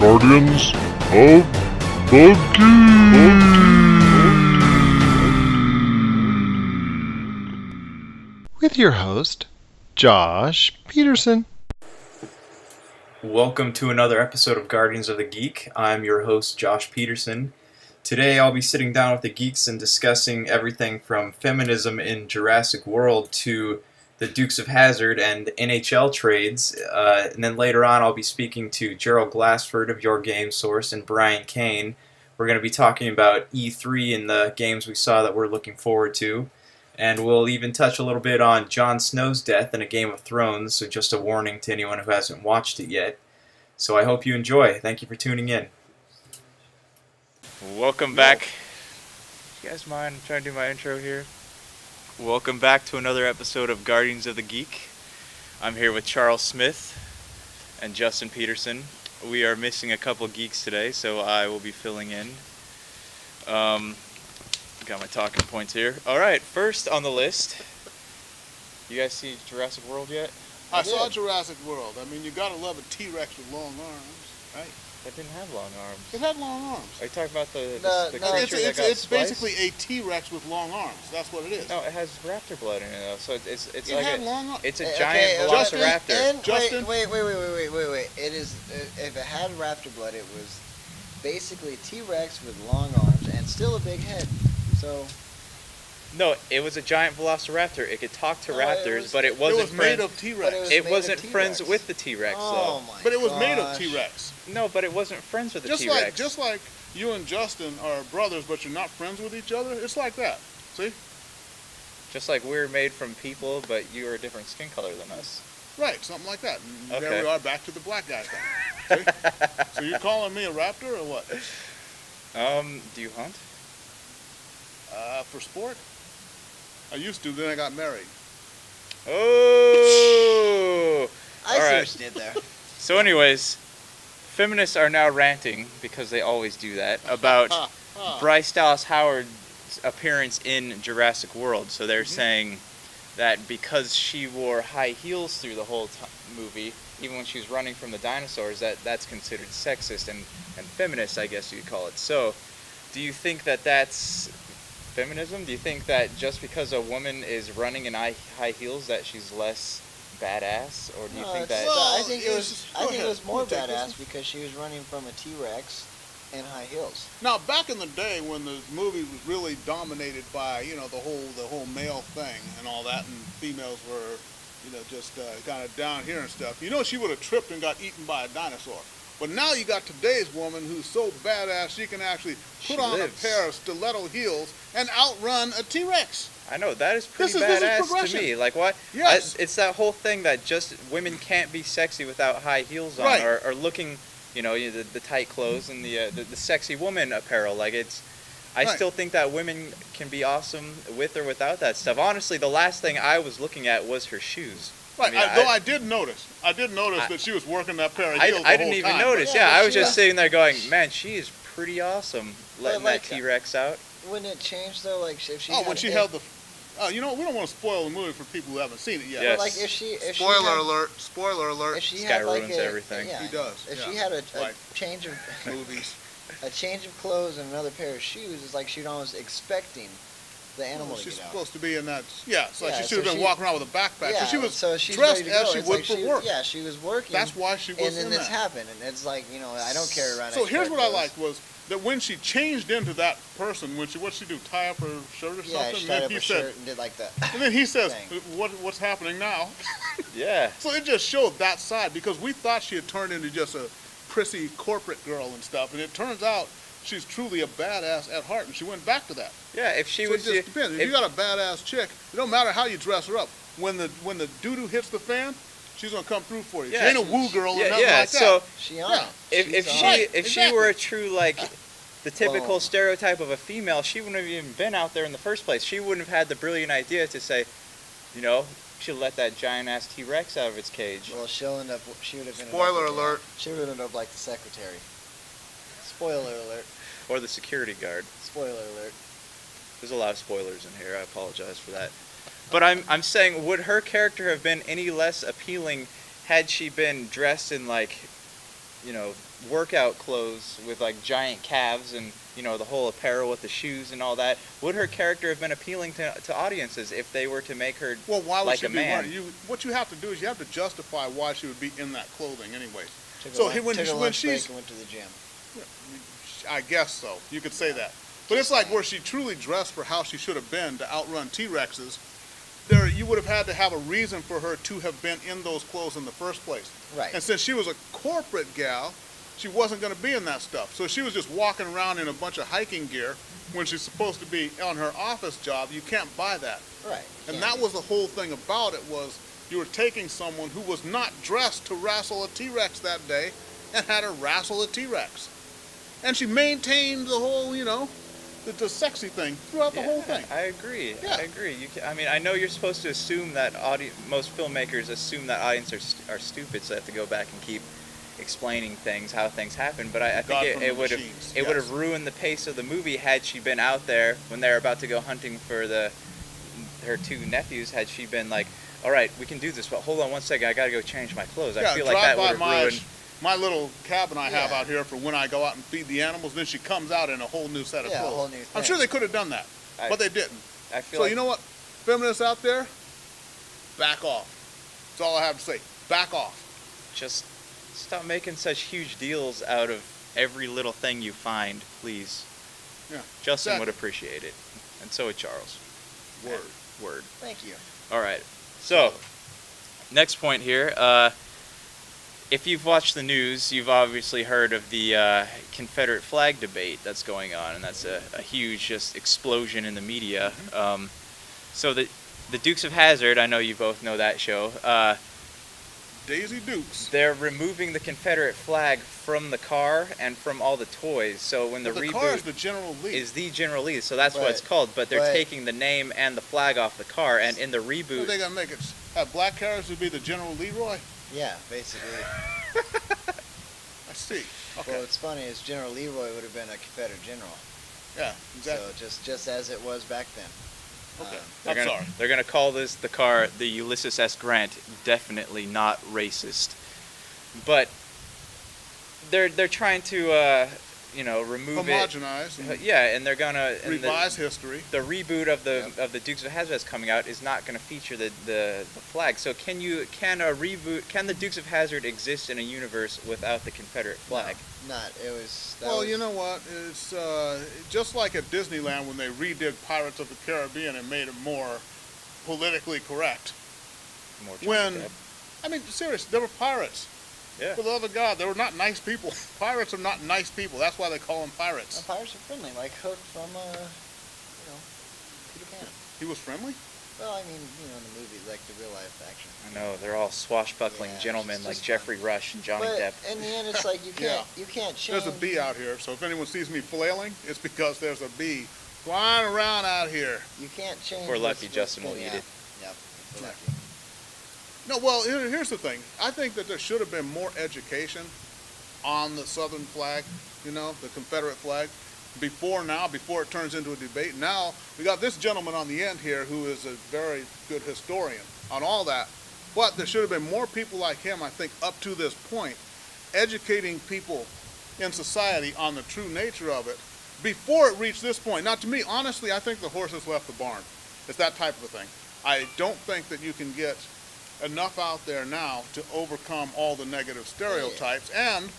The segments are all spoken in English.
Guardians of the Geek. With your host, Josh Peterson. Welcome to another episode of Guardians of the Geek. I'm your host, Josh Peterson. Today I'll be sitting down with the geeks and discussing everything from feminism in Jurassic World to the Dukes of Hazzard and NHL trades. And then later on I'll be speaking to Gerald Glassford of Your Game Source and Brian Kane. We're going to be talking about E3 and the games we saw that we're looking forward to. And we'll even touch a little bit on Jon Snow's death in a Game of Thrones, so just a warning to anyone who hasn't watched it yet. So I hope you enjoy. Thank you for tuning in. Welcome back. You guys mind trying to do my intro here? Welcome back to another episode of Guardians of the Geek. I'm here with Charles Smith and Justin Peterson. We are missing a couple geeks today, so I will be filling in. Got my talking points here. Alright, first on the list. You guys see Jurassic World yet? I saw Jurassic World. I mean, you gotta love a T-Rex with long arms, right? That didn't have long arms. It had long arms. Are you talking about the creature that got it's spliced? basically a T-Rex with long arms. That's what it is. No, it has raptor blood in it though, so it's It like had long arms. it's a giant Justin, velociraptor. And Justin? wait. It is if it had raptor blood, it was basically a T-Rex with long arms and still a big head. So No, it was a giant velociraptor. It could talk to No, raptors, but it It wasn't was made friends. of T-Rex. It made wasn't of friends T-Rex. with the T-Rex Oh though. my But it was made of gosh. T-Rex. No, but it wasn't friends with the Just T-Rex. like you and Justin are brothers, but you're not friends with each other. It's like that. See? Just like we're made from people, but you are a different skin color than us. Right, something like that. And Okay. There we are, back to the black guy thing. See? So you're calling me a raptor or what? Do you hunt? For sport? I used to. Then I got married. Oh! I see Alright. what you did there. So anyways, feminists are now ranting, because they always do that, about Bryce Dallas Howard's appearance in Jurassic World. So they're saying that because she wore high heels through the whole movie, even when she was running from the dinosaurs, that's considered sexist and feminist, I guess you'd call it. So, do you think that that's feminism? Do you think that just because a woman is running in high heels that she's less badass, or do you think that? Well, I think it it was- was. I go think it ahead. was more You take this badass because she was running from a T-Rex in high heels. Now, back in the day when the movie was really dominated by, the whole male thing and all that, and females were, just kind of down here and stuff, she would have tripped and got eaten by a dinosaur. But now you got today's woman who's so badass she can actually put on lives. a pair of stiletto heels and outrun a T-Rex. I know, that is pretty This is badass to progression. me. Like, what? Yes. It's that whole thing that just women can't be sexy without high heels on, Right. or looking, the tight clothes and the sexy woman apparel. Like, I Right. still think that women can be awesome with or without that stuff. Honestly, the last thing I was looking at was her shoes. Right, mean, though I did notice that she was working that pair of heels the I whole didn't even time. notice. Yeah, Yeah, but I was she just was- sitting there going, man, she is pretty awesome letting like, that T-Rex out. Wouldn't it change though? Like if she. When she held the... we don't want to spoil the movie for people who haven't seen it yet. Yes. Like if she. Spoiler alert. Spoiler alert. If she This had guy like ruins everything. Yeah, He does, If yeah. she had a Right. change of Movies. a change of clothes and another pair of shoes, it's like she'd almost expecting the animal to She's get out. supposed to be in that... Yeah, it's like Yeah, she should have so been she- walking around with a backpack. Yeah, so she was she's dressed ready to as go. she It's would like for work. Yeah, she was working. That's why she was and then in this that. happened, and it's like, I don't carry around. So extra here's what I clothes. liked was that when she changed into that person, what'd she do? Tie up her shirt or Yeah, something? she And tied then up he her said, shirt and did like that. and then he says, thing. what's happening now? Yeah. So it just showed that side because we thought she had turned into just a prissy corporate girl and stuff, and it turns out she's truly a badass at heart, and she went back to that. Yeah, if she So was... it just depends. If you got a badass chick, it don't matter how you dress her up. When the doo-doo hits the fan, she's gonna come through for you. Yeah, she ain't a woo girl or yeah, nothing yeah, like that. so... She on Yeah. it. If She's she on it. Right, if she exactly. were a true, like, the typical Well- stereotype of a female, she wouldn't have even been out there in the first place. She wouldn't have had the brilliant idea to say, she'll let that giant ass T-Rex out of its cage. Well, she would have ended Spoiler up alert. She would have ended up like the secretary. Spoiler alert. Or the security guard. Spoiler alert. There's a lot of spoilers in here. I apologize for that. But I'm saying, would her character have been any less appealing had she been dressed in, like, workout clothes with like giant calves and the whole apparel with the shoes and all that, would her character have been appealing to audiences if they were to make her Well, why would like she a be man? wearing? What you have to do is you have to justify why she would be in that clothing, anyways. Took So a lunch, when took a when lunch she's, break and went to the gym. I guess so. You could say that. But it's like where she truly dressed for how she should have been to outrun T-Rexes. There, you would have had to have a reason for her to have been in those clothes in the first place. Right. And since she was a corporate gal, she wasn't going to be in that stuff. So she was just walking around in a bunch of hiking gear when she's supposed to be on her office job. You can't buy that. Right. And that was the whole thing about it, was you were taking someone who was not dressed to wrestle a T-Rex that day and had her wrestle a T-Rex. And she maintained the whole, the sexy thing throughout the whole thing. I agree. Yeah. I agree. I know you're supposed to assume that most filmmakers assume that audiences are stupid, so they have to go back and keep explaining how things happen. But I think it would have ruined the pace of the movie had she been out there when they're about to go hunting for her two nephews. Had she been like, all right, we can do this, but hold on one second, I gotta go change my clothes. I feel like that would have ruined. My little cabin I have out here for when I go out and feed the animals, then she comes out in a whole new set of clothes. A whole new thing. I'm sure they could have done that, but they didn't. I feel So like, you know what? Feminists out there, back off. That's all I have to say. Back off. just stop making such huge deals out of every little thing you find, please. Yeah. Justin Exactly. would appreciate it, and so would Charles. Word. Thank you. All right. So, next point here. If you've watched the news, you've obviously heard of the Confederate flag debate that's going on, and that's a huge just explosion in the media. So the Dukes of Hazzard, I know you both know that show. Daisy Dukes. They're removing the Confederate flag from the car and from all the toys. So when the The reboot car is the General Lee. is the General Lee, so that's what it's called. But they're taking the name and the flag off the car, and in the Are reboot, they gonna make it have black carriage to be the General Leroy? Yeah, basically. I see. Okay. Well, what's funny is General Leroy would have been a Confederate general. Yeah, exactly. So just as it was back then. Okay. they're I'm gonna sorry. they're gonna call the car the Ulysses S. Grant. Definitely not racist, but they're trying to remove it. Homogenize and Yeah, and they're gonna and revise history. the reboot of the Dukes of Hazzard that's coming out is not going to feature the flag. So can the Dukes of Hazzard exist in a universe without the Confederate flag? Well, you know what? It's just like at Disneyland when they redid Pirates of the Caribbean and made it more politically correct. More When, Depp. I mean, seriously, they were pirates. Yeah. For the love of God, they were not nice people. Pirates are not nice people. That's why they call them pirates. Pirates are friendly, like Hook from Peter Pan. He was friendly? Well, I mean, in the movie, like the real life action. I know they're all swashbuckling Yeah, gentlemen it's like just Jeffrey Rush and Johnny But Depp. in the end, it's like you can't change. There's a bee out here, so if anyone sees me flailing, it's because there's a bee flying around out here. You can't change. We're lucky what's Justin will been- eat yeah. it. Yep. We're Yeah. lucky. No, well, here's the thing. I think that there should have been more education on the Southern flag, the Confederate flag, before it turns into a debate. Now, we got this gentleman on the end here who is a very good historian on all that. But there should have been more people like him, I think, up to this point, educating people in society on the true nature of it before it reached this point. Now, to me, honestly, I think the horses left the barn. It's that type of a thing. I don't think that you can get enough out there now to overcome all the negative stereotypes. And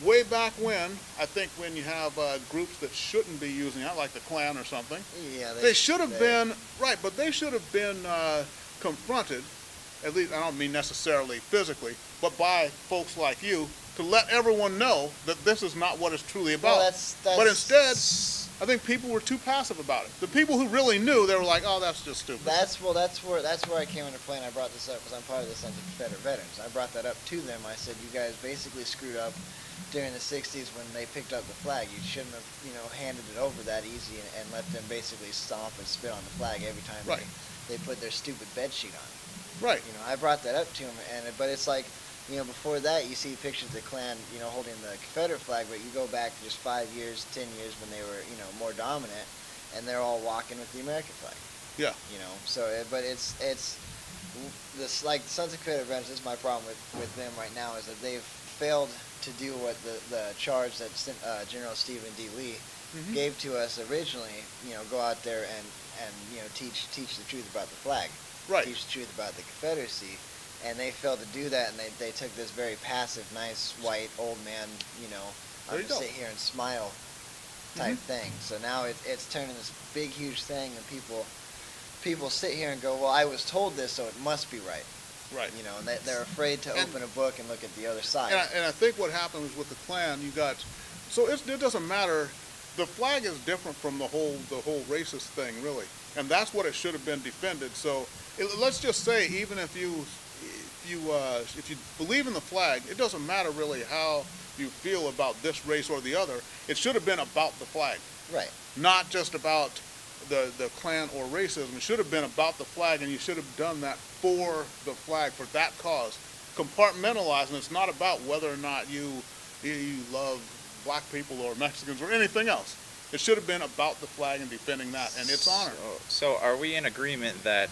way back when, I think when you have groups that shouldn't be using it, like the Klan or something, Yeah. they should have been, right, but they should have been confronted, at least, I don't mean necessarily physically, but by folks like you, to let everyone know that this is not what it's truly about. Well, that's But instead, I think people were too passive about it. The people who really knew, they were like, "Oh, that's just stupid." That's where I came into play, and I brought this up because I'm part of the Sons of Confederate Veterans. I brought that up to them. I said, "You guys basically screwed up during the '60s when they picked up the flag. You shouldn't have, handed it over that easy and let them basically stomp and spit on the flag every time Right. they put their stupid bed sheet on." Right. I brought that up to them, but it's like, before that, you see pictures of the Klan, holding the Confederate flag, but you go back just 5 years, 10 years when they were, more dominant, and they're all walking with the American flag. Yeah. So, but it's this, like, Sons of Confederate Veterans, this is my problem with them right now, is that they've failed to do what the charge that General Stephen D. Lee gave to us originally. Go out there and teach the truth about the flag, Right. teach the truth about the Confederacy, and they failed to do that, and they took this very passive, nice white old man, I'm There you gonna go. sit here and smile type thing. So now it's turning this big huge thing, and people sit here and go, well, I was told this, so it must be right. Right. And they're afraid to open a book and look at the other side. And I think what happens with the Klan, it doesn't matter. The flag is different from the whole racist thing, really, and that's what it should have been defended. So let's just say, even if you believe in the flag, it doesn't matter really how you feel about this race or the other. It should have been about the flag, Right. not just about the Klan or racism. It should have been about the flag, and you should have done that for the flag, for that cause. Compartmentalizing, it's not about whether or not you love black people or Mexicans or anything else. It should have been about the flag and defending that and its honor. So are we in agreement that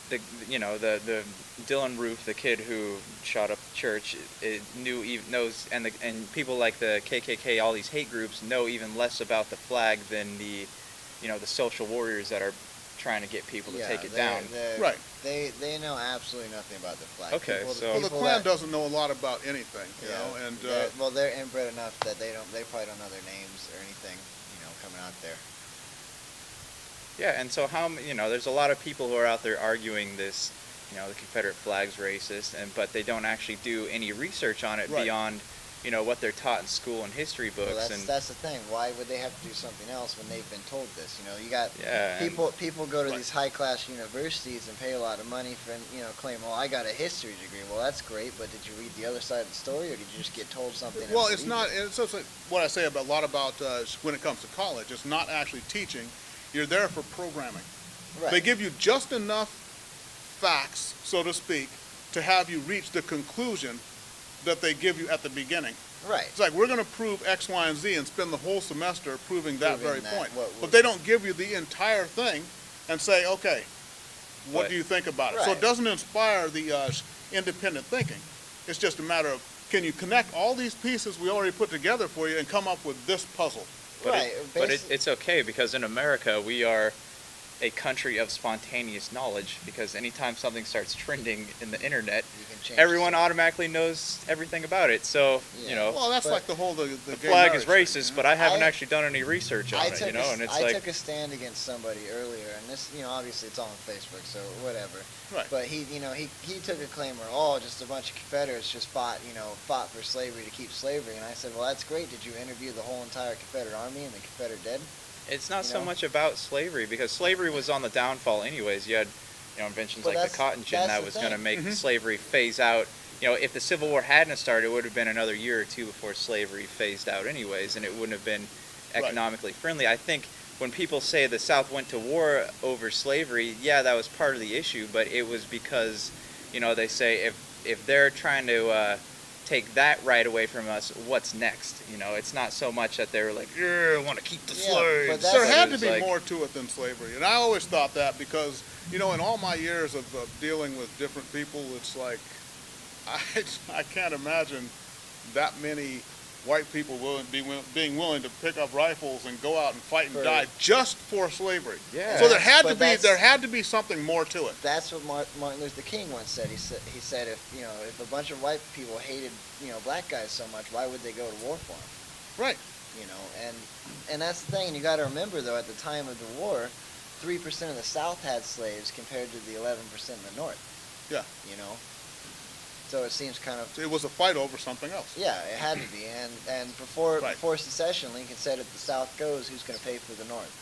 the Dylan Roof, the kid who shot up the church, knows, and people like the KKK, all these hate groups, know even less about the flag than the social warriors that are trying to get people to take it down. Right. They know absolutely nothing about the flag. Okay, so- Well, the Klan doesn't know a lot about anything, and they're inbred enough that they probably don't know their names or anything, coming out there. Yeah, and so there's a lot of people who are out there arguing this, the Confederate flag's racist, but they don't actually do any research on it Right. beyond, what they're taught in school and history books. Well, that's the thing. Why would they have to do something else when they've been told this? You got Yeah, people go to Right. these high class universities and pay a lot of money for claim, well, I got a history degree. Well, that's great, but did you read the other side of the story, or did you just get told something? and well, it's believe not. it? It's also what I say a lot about when it comes to college. It's not actually teaching. You're there for programming. Right. They give you just enough facts, so to speak, to have you reach the conclusion that they give you at the beginning. Right. It's like, we're going to prove X, Y, and Z and spend the whole semester proving that Proving very that, point. what But they don't give you the entire thing and say, okay, what But- do you think about it? So Right. it doesn't inspire the independent thinking. It's just a matter of, can you connect all these pieces we already put together for you and come up with this puzzle? Right. But basi- it's okay, because in America we are a country of spontaneous knowledge, because anytime something starts trending in the internet, you can change everyone the- automatically knows everything about it. So, Yeah. Well, that's But like the whole the the gay flag is marriage racist, thing, but I haven't I- actually done any research on it, and it's I like, took a stand against somebody earlier, and this, obviously it's all on Facebook, so whatever. Right. But he took a claim where, oh, just a bunch of Confederates just fought for slavery to keep slavery, and I said, well, that's great. Did you interview the whole entire Confederate Army and the Confederate dead? it's not you so know? much about slavery, because slavery was on the downfall anyways. You had, inventions But like the that's- cotton gin that's that the was going to thing. make Mhm. slavery phase out. If the Civil War hadn't started, it would have been another year or two before slavery phased out anyways, and it wouldn't have been Right. economically friendly. I think when people say the South went to war over slavery, yeah, that was part of the issue, but it was because, they say if they're trying to take that right away from us, what's next? It's not so much that they were like, yeah, I want to keep the Yeah, slaves. but that's- There had It to was be like- more to it than slavery, and I always thought that because, in all my years of dealing with different people, it's like, I can't imagine that many white people being willing to pick up rifles and go out and fight and For- die just for slavery. Yeah. So there had But to be something more to it. That's what Martin Luther King once said. He said if a bunch of white people hated black guys so much, why would they go to war for them? Right. And that's the thing. And you got to remember though, at the time of the war, 3% of the South had slaves compared to the 11% in the North. Yeah. So it seems kind of, It was a fight over something else. yeah, it had to be. And before Right. before secession, Lincoln said, if the South goes, who's going to pay for the North?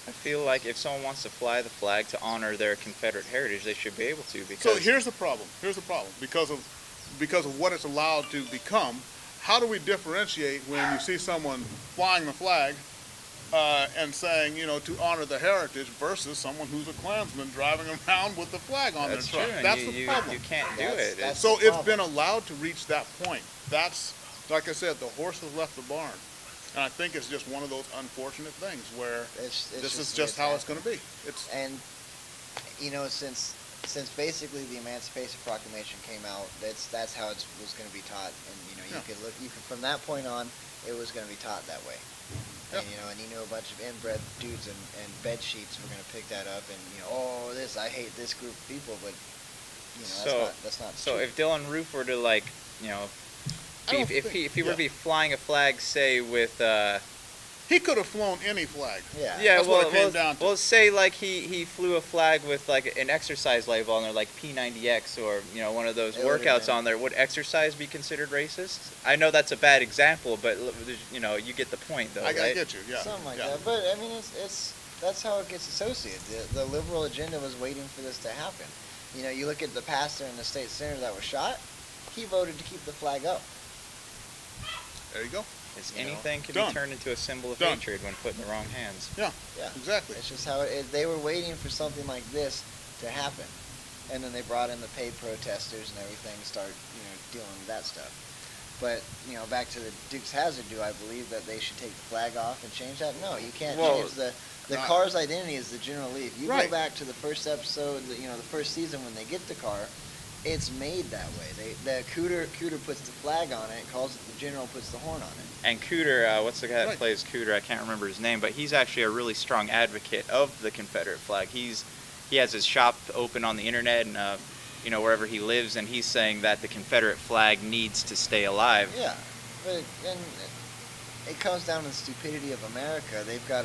I feel like if someone wants to fly the flag to honor their Confederate heritage, they should be able to, because So here's the problem. Because of what it's allowed to become, how do we differentiate when you see someone flying the flag and saying, to honor the heritage versus someone who's a Klansman driving around with the flag on that's their true. truck? and That's you, the you, problem. you can't do That's- it. that's- So the it's problem. been allowed to reach that point. That's, like I said, the horse has left the barn. And I think it's just one of those unfortunate things where It's this is the just how it's attack. going to be. It's And since since basically the Emancipation Proclamation came out, that's how it was going to be taught, and you could from that point on, it was going to be taught that way. Yeah. And a bunch of inbred dudes and bed sheets were going to pick that up, and I hate this group of people, but that's not So true. if Dylan Roof were to if he were to be flying a flag, say with He could have flown any flag. Yeah. That's what it came down to. Well, say like he flew a flag with like an exercise label on there, like P90X or one of those workouts on there. Would exercise be considered racist? I know that's a bad example, but you get the point, though, I right? get you. Yeah. Something like yeah. that. But I mean, that's how it gets associated. The liberal agenda was waiting for this to happen. You look at the pastor and the state senator that was shot. He voted to keep the flag up. There you go. Anything can Done. be turned into a symbol of Done. hatred when put in the wrong hands. Yeah. Yeah. Exactly. It's just how they were waiting for something like this to happen, and then they brought in the paid protesters and everything to start dealing with that stuff. But back to the Dukes Hazzard, do I believe that they should take the flag off and change that? No, you can't change the car's identity is the General Lee. If you go back to the first episode, the first season when they get the car, it's made that way. The Cooter puts the flag on it, calls it the General, puts the horn on it. And Cooter, what's the guy that plays Cooter? I can't remember his name, but he's actually a really strong advocate of the Confederate flag. He has his shop open on the internet and wherever he lives, and he's saying that the Confederate flag needs to stay alive. Yeah, but and it comes down to the stupidity of America. They've got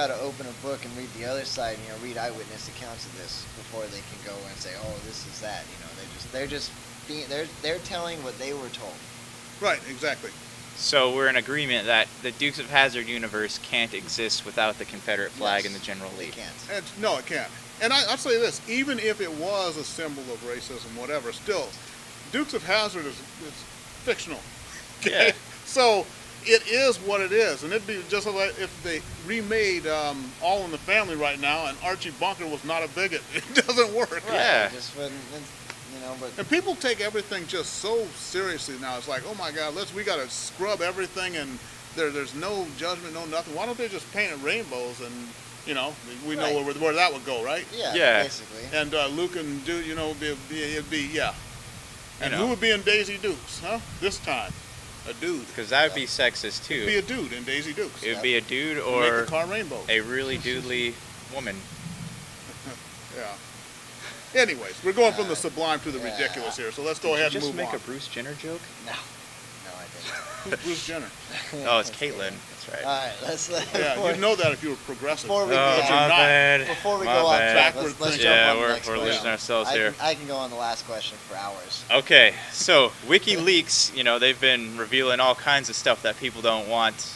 to open a book and read the other side, read eyewitness accounts of this before they can go and say, oh, this is that. They're telling what they were told. Right. Exactly. So we're in agreement that the Dukes of Hazzard universe can't exist without the Confederate flag and the General Lee. It can't. No, it can't. And I'll say this: even if it was a symbol of racism, whatever, still, Dukes of Hazzard is fictional. Okay? Yeah. So it is what it is, and it'd be just like if they remade All in the Family right now, and Archie Bunker was not a bigot. It doesn't work. Right. Yeah. It just wouldn't, but And people take everything just so seriously now. It's like, oh my God, we got to scrub everything, and there's no judgment, no nothing. Why don't they just paint it rainbows and we know where that would go, right? yeah, basically. And Luke and Dude, it'd be yeah. And who would be in Daisy Dukes, huh? This time, a dude. Because that would be sexist too. It'd be a dude in Daisy Dukes. It would be a dude Make or the car rainbow. a really doodly woman. Yeah. Anyways, we're going from the sublime to the ridiculous here, so let's go ahead and Just move make on. a Bruce Jenner joke? No, I didn't. Who's Bruce Jenner? Oh, it's Caitlyn. That's right. All right, let's. Yeah, you'd know that if you were progressive. Before we Oh, go- But you're my not. bad. Before we My go off bad. track, Backward let's thinking. jump Yeah, on the we're next losing question. ourselves here. I can go on the last question for hours. Okay, so WikiLeaks, they've been revealing all kinds of stuff that people don't want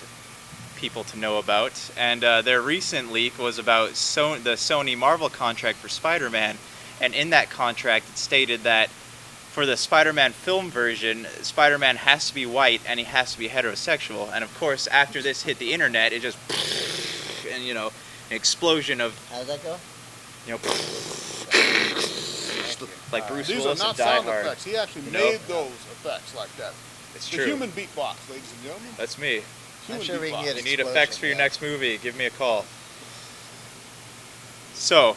people to know about, and their recent leak was about the Sony Marvel contract for Spider-Man, and in that contract it stated that for the Spider-Man film version, Spider-Man has to be white and he has to be heterosexual, and of course after this hit the internet, it just and an explosion of How does that go? like Bruce These are Willis not and Die sound Hard. effects. He actually No. made those effects like that. It's The true. human beatbox, ladies and gentlemen. That's me. I'm Human sure we can beatbox. get You need explosion, effects for your yeah. next movie, give me a call. So,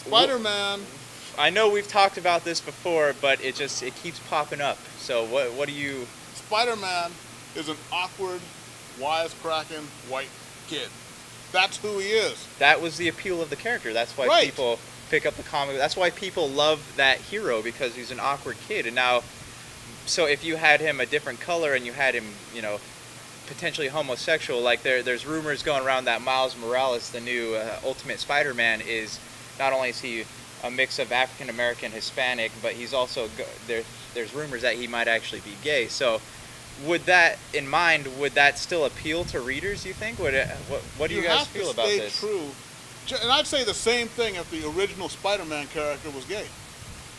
Spider-Man. I know we've talked about this before, but it keeps popping up. So what do you... Spider-Man is an awkward, wisecracking white kid. That's who he is. That was the appeal of the character. That's why Right. people pick up the comic. That's why people love that hero, because he's an awkward kid. And now, so if you had him a different color and you had him, potentially homosexual, like there's rumors going around that Miles Morales, the new Ultimate Spider-Man, is not only is he a mix of African American, Hispanic, but he's also there's rumors that he might actually be gay. So, would that still appeal to readers? You think? What do you guys feel about You this? have to stay true. And I'd say the same thing if the original Spider-Man character was gay.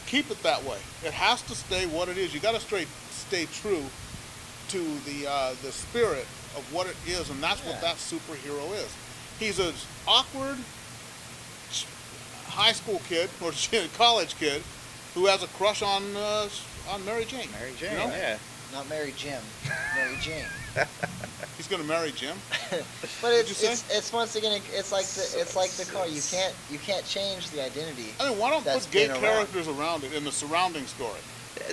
Keep it that way. It has to stay what it is. You got to stay true to the spirit of what it is, and that's what that superhero is. He's an awkward high school kid or college kid who has a crush on Mary Jane. Mary Jane, You know? yeah. Not marry Jim. Marry Jane. He's gonna marry Jim. But What'd you say? it's once again it's like the car. You can't change the identity. I mean, why don't That's put gay been around. characters around it in the surrounding story?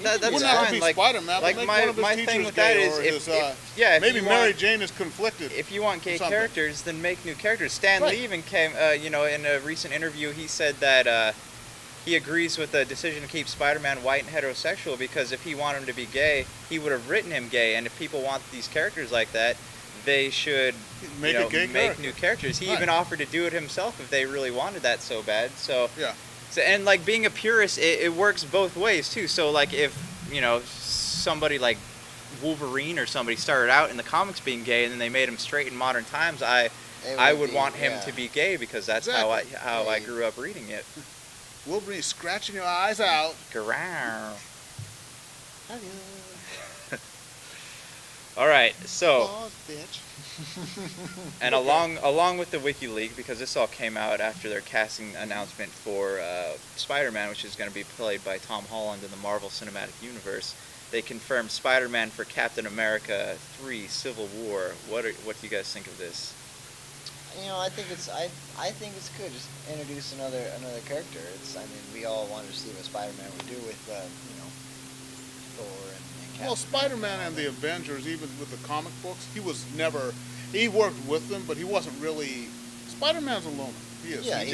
That's Wouldn't have to fine. be Like, Spider-Man, like but make my one of his my teachers thing with gay, that is or if if maybe Mary Jane is conflicted. If you want gay something. characters, then make new characters. Stan Right. Lee even came, in a recent interview, he said that he agrees with the decision to keep Spider-Man white and heterosexual because if he wanted him to be gay, he would have written him gay. And if people want these characters like that, they should Make a gay make character. new characters. He Right. even offered to do it himself if they really wanted that so bad. So, Yeah. and like being a purist, it works both ways too. So like if somebody like Wolverine or somebody started out in the comics being gay and then they made him straight in modern times, I would be- want him yeah. to be gay because that's how I grew up reading it. Wolverine scratching your eyes out. Growl. Have you? All right, so Claws, bitch. and along with the WikiLeaks, because this all came out after their casting announcement for Spider-Man, which is going to be played by Tom Holland in the Marvel Cinematic Universe, they confirmed Spider-Man for Captain America 3: Civil War. What do you guys think of this? I think it's good. Just introduce another character. We all wanted to see what Spider-Man would do with Thor and Captain Well, Spider-Man America and the Avengers, even with the comic books, he worked with them, but he wasn't really. Spider-Man's a loner. He is. Yeah, He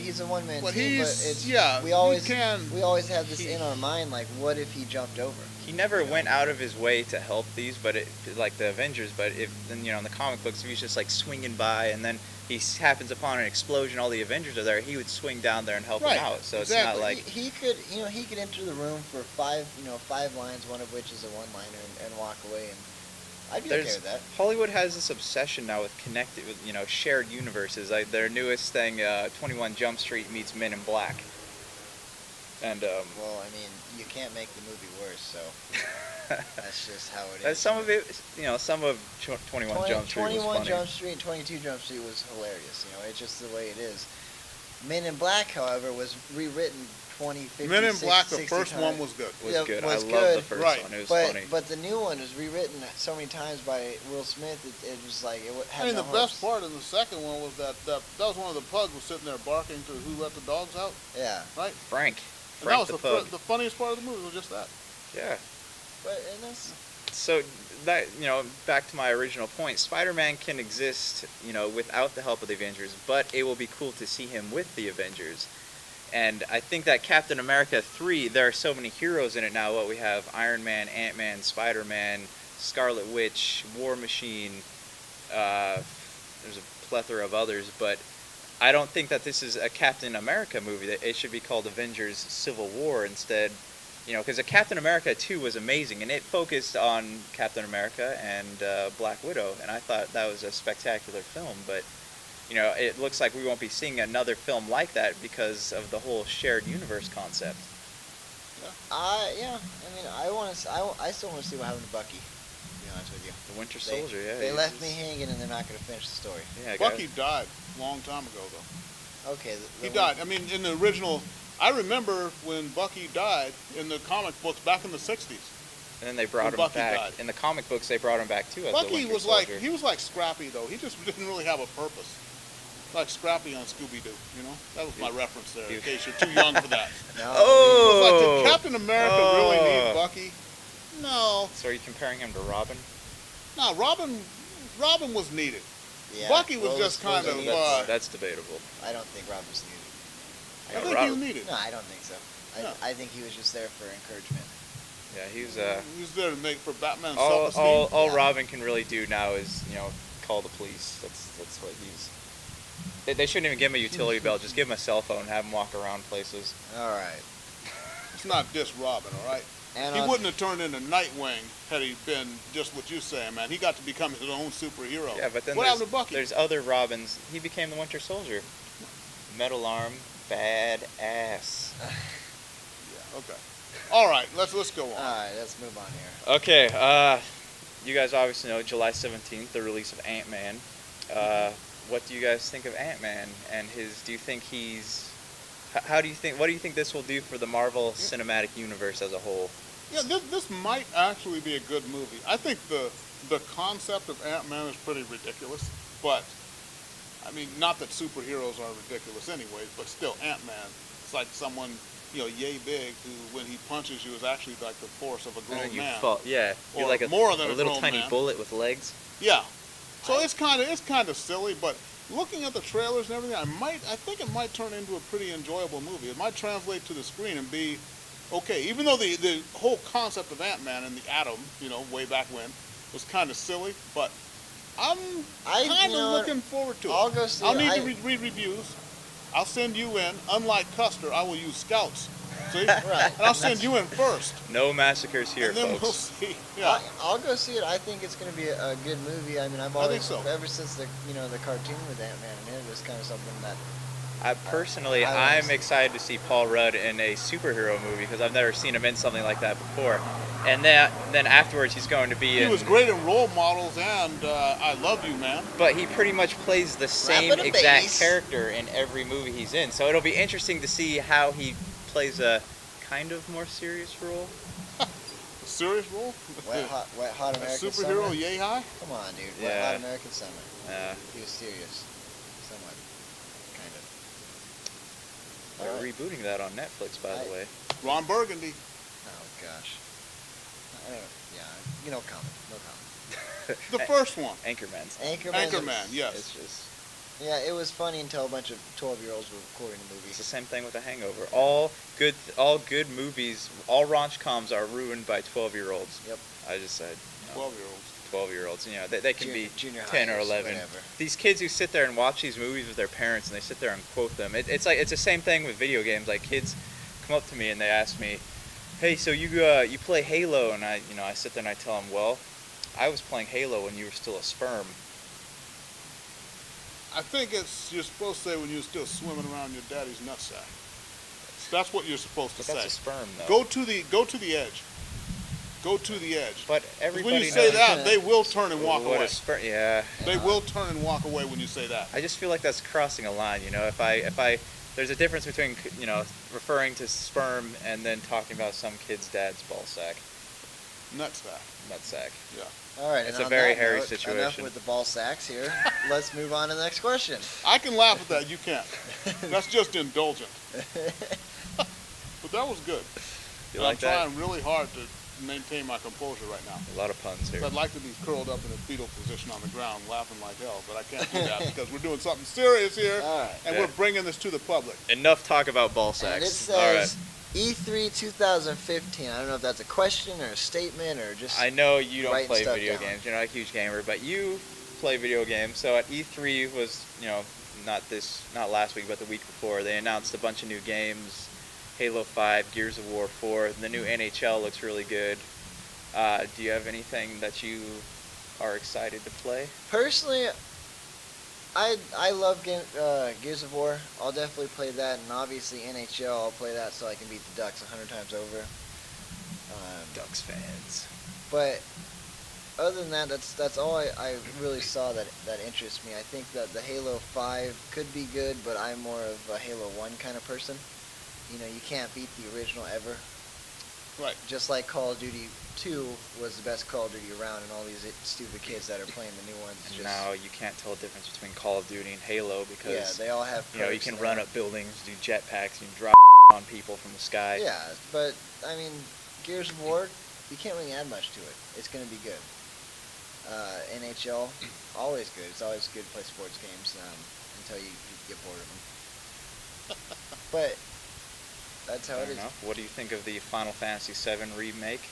he's a one-man But team. he's- But it's yeah, we always you can- we always have this in our mind, like, what if he jumped over? He never went out of his way to help these, but like the Avengers. But if then in the comic books, if he's just like swinging by and then he happens upon an explosion, all the Avengers are there, he would swing down there and help Right, him out. So it's exactly. not like he could enter the room for five lines, one of which is a one-liner, and walk away, and I'd be okay with that. Hollywood has this obsession now with connected with shared universes. Like their newest thing, 21 Jump Street meets Men in Black. And Well, you can't make the movie worse, so that's just how it is. some of it, some of 21 Jump Street was 21 funny. Jump Street and 22 Jump Street was hilarious. It's just the way it is. Men in Black, however, was rewritten 20, 50, Men in Black, the 60 first times. one was good. Was Yeah, good. was I good. loved the first Right. one. It was But funny. but the new one was rewritten so many times by Will Smith. It was like had no The best hopes. part in the second one was that was one of the pugs was sitting there barking to who let the dogs out, Yeah, right? Frank And that was the pug. the funniest part of the movie was just that. Yeah. and that's So that back to my original point, Spider-Man can exist, without the help of the Avengers, but it will be cool to see him with the Avengers. And I think that Captain America 3, there are so many heroes in it now. What we have: Iron Man, Ant-Man, Spider-Man, Scarlet Witch, War Machine. There's a plethora of others, but I don't think that this is a Captain America movie. That it should be called Avengers: Civil War instead. Because a Captain America 2 was amazing, and it focused on Captain America and Black Widow, and I thought that was a spectacular film. But it looks like we won't be seeing another film like that because of the whole shared universe concept. I still want to see what happened to Bucky. To be honest with you, The Winter Soldier, yeah. they left me hanging, and they're not going to finish the story. Yeah, Bucky died a long time ago, though. Okay, He died. In the original, I remember when Bucky died in the comic books back in the '60s. And then they brought When him Bucky back. died. In the comic books, they brought him back too as the Bucky Winter was Soldier. like Scrappy though. He just didn't really have a purpose. Like Scrappy on Scooby Doo, That was my reference there. In case you're too young for that. No, It was like, Oh! did Captain America really need Bucky? No, So are you comparing him to Robin? no. Robin was needed. yeah, Bucky was just Rose kind of, needed- That's debatable. I don't think Robin's needed. I think he was needed. No, I don't think so. No. I think he was just there for encouragement. Yeah, he was. He was there to make for Batman's All self-esteem. Yeah. Robin can really do now is call the police. That's what he's. They shouldn't even give him a utility belt. Just give him a cell phone. Have him walk around places. All right. It's not just Robin, all right? And He on- wouldn't have turned into Nightwing had he been just what you're saying, man. He got to become his own superhero. Yeah, but then what happened to Bucky? there's other Robins. He became the Winter Soldier. Metal arm, bad ass. Yeah, okay. All right, let's go on. All right, let's move on here. Okay, you guys obviously know July 17th, the release of Ant-Man. What do you guys think of Ant-Man and his? Do you think he's? How do you think? What do you think this will do for the Marvel Cinematic Universe as a whole? Yeah, this might actually be a good movie. I think the concept of Ant-Man is pretty ridiculous, but I mean, not that superheroes are ridiculous anyways, but still, Ant-Man, it's like someone, yay big, who, when he punches you, is actually like the force of a grown You man. fall, yeah. You're Or like more than a a little grown tiny man. bullet with legs. Yeah. So it's kind of silly, but looking at the trailers and everything, I think it might turn into a pretty enjoyable movie. It might translate to the screen and be okay, even though the whole concept of Ant-Man and the atom, way back when, was kind of silly, but I'm kind of looking forward to it. I'll go see I'll it. need to read reviews. I'll send you in. Unlike Custer, I will use scouts. See? Right. And I'll send you in first. No massacres here, And then folks. we'll see. Yeah. I'll go see it. I think it's going to be a good movie. I mean, I've I always, think so. ever since the cartoon with Ant-Man in it, was kind of something that Personally, I I'm excited to see Paul Rudd in a superhero movie because I've never seen him in something like that before. And then afterwards, he's going to be He in. was great in Role Models and I Love You, Man. But he pretty much plays the same Rapping a exact bass. character in every movie he's in. So it'll be interesting to see how he plays a kind of more serious role. A serious role? Wet Hot A American superhero, Summer. yay high? Come on, dude. Yeah. Wet Hot American Summer. Yeah. He was serious. Somewhat. Kind of. They're Alright. rebooting that on Netflix, by the way. Ron Burgundy. Oh, gosh. I don't, yeah, no comment. No comment. The first one. Anchorman's. Anchorman, yes. It's just Yeah, it was funny until a bunch of 12-year-olds were recording the movie. it's the same thing with The Hangover. All good movies, all rom-coms are ruined by 12-year-olds. Yep. I just said 12-year-olds. 12-year-olds. They can be Junior 10 or hires, 11. whatever. These kids who sit there and watch these movies with their parents and they sit there and quote them. It's the same thing with video games. Like kids come up to me and they ask me, "Hey, so you play Halo?" And I sit there and I tell them, "Well, I was playing Halo when you were still a sperm." I think you're supposed to say when you're still swimming around your daddy's nutsack. That's what you're supposed to But that's say. a sperm, though. Go to the edge. Go to the edge. But everybody When you say knows that, they will turn and walk what away. a sperm. Yeah. They will turn and walk away when you say that. I just feel like that's crossing a line. If I there's a difference between referring to sperm and then talking about some kid's dad's ball sack, Nutsack. nutsack. Yeah. All right, It's and a on very that hairy note, situation. Enough with the ball sacks here. Let's move on to the next question. I can laugh at that. You can't. That's just indulgent. But that was good. You And like I'm that? trying really hard to maintain my composure right now. A lot of puns here. I'd like to be curled up in a fetal position on the ground laughing like hell, but I can't do that because we're doing something serious here, All right. and Yeah. we're bringing this to the public. Enough talk about ball And sacks. it All right. says E3 2015. I don't know if that's a question or a statement or just. I know you don't writing play stuff video down. games. You're not a huge gamer, but you play video games. So at E3 was, not last week, but the week before, they announced a bunch of new games. Halo 5, Gears of War 4. The new NHL looks really good. Do you have anything that you are excited to play? Personally, I love Gears of War. I'll definitely play that, and obviously NHL. I'll play that so I can beat the Ducks 100 times over. Ducks fans. But other than that, that's all I really saw that interests me. I think that the Halo 5 could be good, but I'm more of a Halo 1 kind of person. You can't beat the original ever. Right. Just like Call of Duty 2 was the best Call of Duty around, and all these stupid kids that are playing the new ones And just now you can't tell the difference between Call of Duty and Halo because yeah, they all have you perks can and run all. up buildings, do jetpacks, you can drop on people from the sky. Yeah, but I mean, Gears of War, you can't really add much to it. It's going to be good. NHL, always good. It's always good to play sports games until you get bored of them. But that's how I it don't is. know. What do you think of the Final Fantasy VII remake?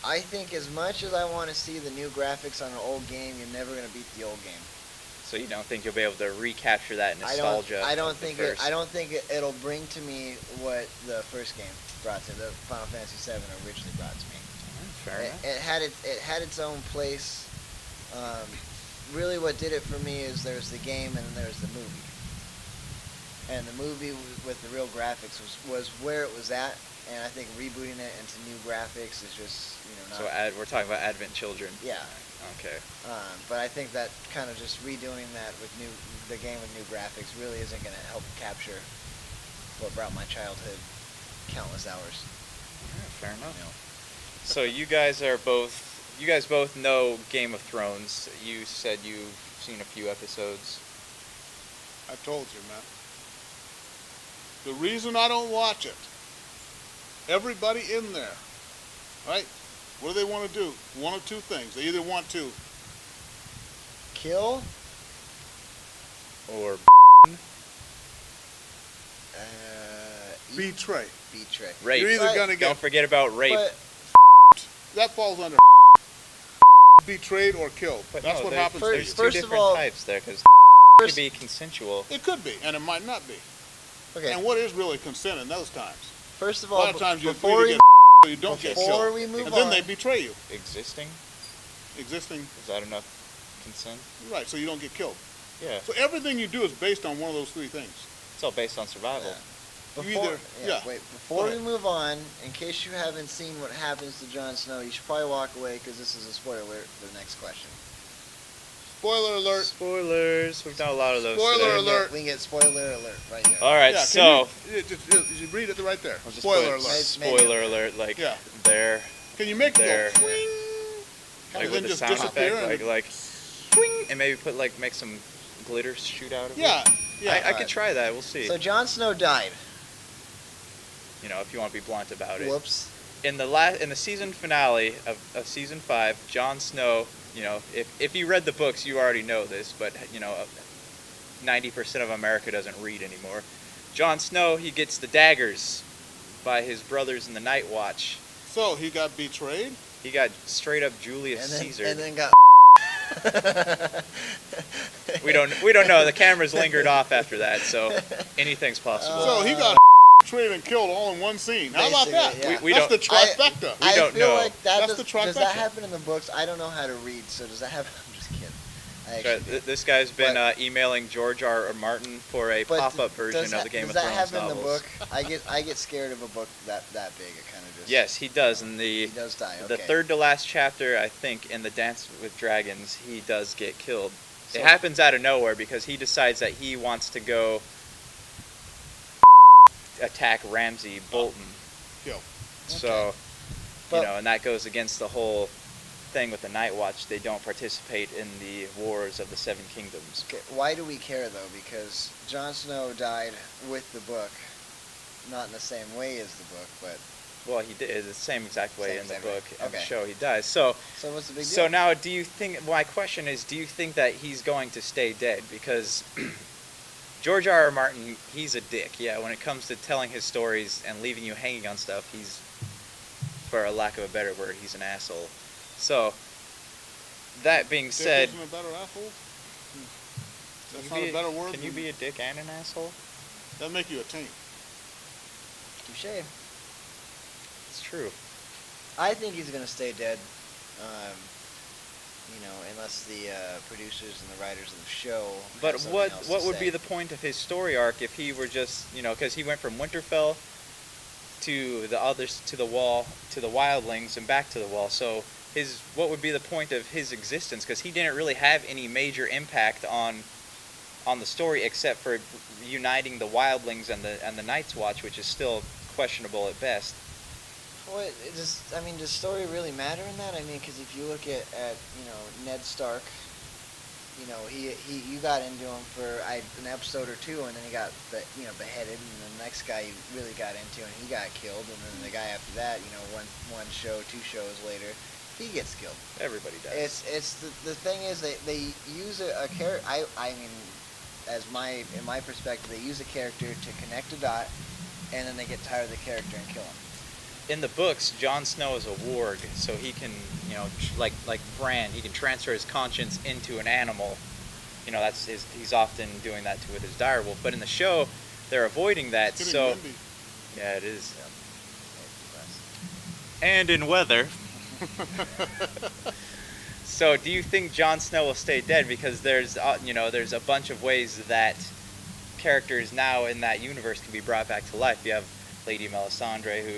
I think as much as I want to see the new graphics on an old game, you're never going to beat the old game. So you don't think you'll be able to recapture that nostalgia? I don't of the think first? it'll bring to me what the first game brought to the Final Fantasy VII originally brought to me. Fair enough. It had its own place. Really, what did it for me is there's the game and then there's the movie. And the movie with the real graphics was where it was at. And I think rebooting it into new graphics is just not. So we're talking about Advent Children. Yeah. Okay. But I think that kind of just redoing that with the game with new graphics really isn't going to help capture what brought my childhood countless hours. Fair enough. So you guys both know Game of Thrones. You said you've seen a few episodes. I told you, man. The reason I don't watch it, everybody in there, right? What do they want to do? One of two things. They either want to Kill. Or betray. Betray. rape. You're either But- gonna Don't get forget about rape. But that falls under betrayed or killed. But That's no, what there's- happens. There's to two you. First of different all- types there, because it first, could be consensual. It could be, and it might not be. okay. And what is really consent in those times? First of A all, lot of times you before agree we to get so you don't get before killed. we move And then on, they betray you. Existing? Existing, Is that enough consent? right, so you don't get killed. Yeah. So everything you do is based on one of those three things. It's all based on survival. Yeah. You Before, either- yeah. Wait, before Go we ahead. move on, in case you haven't seen what happens to Jon Snow, you should probably walk away because this is a spoiler alert for the next question. Spoiler alert. Spoilers. We've done a lot of those Spoiler today. alert. We can get spoiler alert right there. All right, Yeah, so you read it right there. I'll just Spoiler put alert. spoiler alert, like Yeah. there, Can you make there. it go swing? like And with then the just sound disappear effect, and like swing, and maybe make some glitter shoot out of Yeah, it. yeah. I could try that. We'll see. So Jon Snow died. You know, if you want to be blunt about it. Whoops. In the season finale of season 5, Jon Snow, you know, if you read the books, you already know this, but you know, 90% of America doesn't read anymore. Jon Snow, he gets the daggers by his brothers in the Night Watch. So he got betrayed. He got straight up Julius And then, Caesar. and then got. We don't know. The cameras lingered off after that, so anything's possible. So he got betrayed and killed all in one scene. How about that? Basically, yeah. We That's don't- the trifecta. We I don't feel know. like that That's the does that trifecta. happen in the books? I don't know how to read, so does that happen? I'm just kidding. I Right, actually, this guy's been But- emailing George R. Martin for a but pop-up version does of the Game of does Thrones that happen novels. in the book? I get scared of a book that big. It kind of just. Yes, he does. In He the does die. Okay. the third to last chapter, I think, in the Dance with Dragons, he does get killed. So- It happens out of nowhere because he decides that he wants to go attack Ramsay Bolton. Kill. So, But- you know, and that goes against the whole thing with the Night Watch. They don't participate in the wars of the Seven Kingdoms. Okay, why do we care though? Because Jon Snow died with the book, not in the same way as the book, but Well, he did the same exact way Same in the exact way. book and the Okay. show. He dies. So what's the big deal? So now, do you think? My question is, do you think that he's going to stay dead? Because George R. R. Martin, he's a dick. Yeah, when it comes to telling his stories and leaving you hanging on stuff, he's, for a lack of a better word, he's an asshole. So, that being Dick said, isn't a better asshole. can That's you not be a better word. Can you be a dick and an asshole? That make you a taint. Touche. It's true. I think he's gonna stay dead. You know, unless the producers and the writers of the show. But have something what else what to would say. be the point of his story arc if he were just, you know, because he went from Winterfell to the others, to the Wall, to the Wildlings, and back to the Wall. So what would be the point of his existence? Because he didn't really have any major impact on the story except for uniting the Wildlings and the Night's Watch, which is still questionable at best. Well, I mean, does story really matter in that? I mean, because if you look at you know Ned Stark, you know you got into him for an episode or two, and then he got beheaded, and the next guy you really got into, and he got killed, and then the guy after that, you know, one show, 2 shows later, he gets killed. Everybody does. It's the thing is they use a character. I mean, in my perspective, they use a character to connect a dot, and then they get tired of the character and kill him. In the books, Jon Snow is a warg, so he can, you know, like Bran, he can transfer his conscience into an animal. You know, he's often doing that with his direwolf. But in the show, they're avoiding that. It's getting So windy. yeah, it is. And in weather. So, do you think Jon Snow will stay dead? Because there's a bunch of ways that characters now in that universe can be brought back to life. You have Lady Melisandre, who,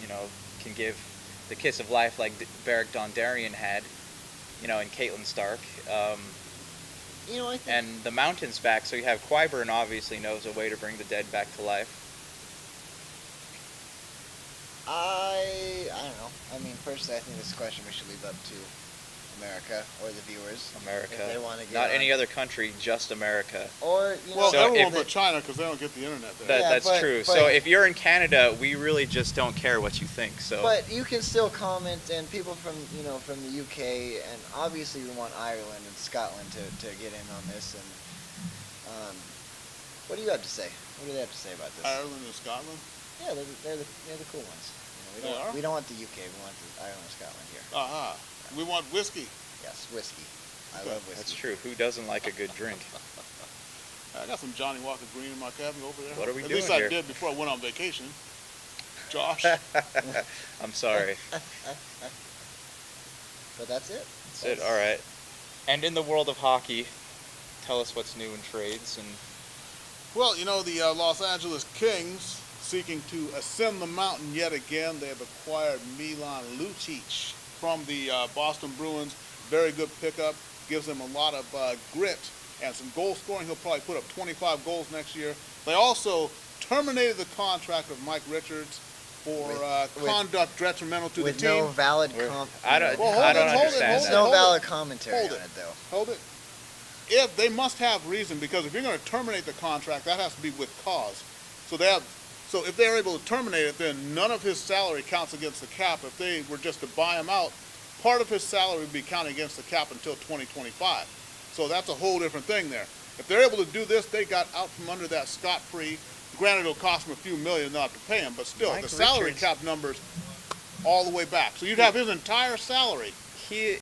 you know, can give the kiss of life like Beric Dondarrion had, you know, and Catelyn Stark. You know, I think And the Mountain's back, so you have Qyburn obviously knows a way to bring the dead back to life. I don't know. I mean, personally, I think this question we should leave up to America or the viewers. America. If they want to get Not on. any other country, just America. Or, Well, So everyone if- but China, because they don't get the internet there. That, Yeah, that's but- true. but- So if you're in Canada, we really just don't care what you think. So But you can still comment, and people from from the UK, and obviously we want Ireland and Scotland to get in on this. And what do you have to say? What do they have to say about this? Ireland and Scotland? Yeah, they're the cool ones. You know, They are? we don't want the UK. We want the Ireland and Scotland here. Aha. We want whiskey. Yes, whiskey. I Okay. love whiskey. that's true. Who doesn't like a good drink? I got some Johnny Walker Green in my cabinet over there. What are we At doing least here? I did before I went on vacation. Josh. I'm sorry. But that's it. That's it. All right. And in the world of hockey, tell us what's new in trades and. Well, the Los Angeles Kings, seeking to ascend the mountain yet again, they have acquired Milan Lucic from the Boston Bruins. Very good pickup. Gives them a lot of grit and some goal scoring. He'll probably put up 25 goals next year. They also terminated the contract of Mike Richards for With- conduct detrimental to the With team. no valid I don't. Well, hold I it, don't hold it, understand hold There's it. that. no valid commentary Hold on it. it, though. Hold it. If they must have reason, because if you're going to terminate the contract, that has to be with cause. So if they're able to terminate it, then none of his salary counts against the cap. If they were just to buy him out, part of his salary would be counted against the cap until 2025. So that's a whole different thing there. If they're able to do this, they got out from under that scot-free. Granted, it'll cost them a few million not to pay him, but still, Mike the salary Richards- cap numbers all the way back. So you'd have his entire salary. He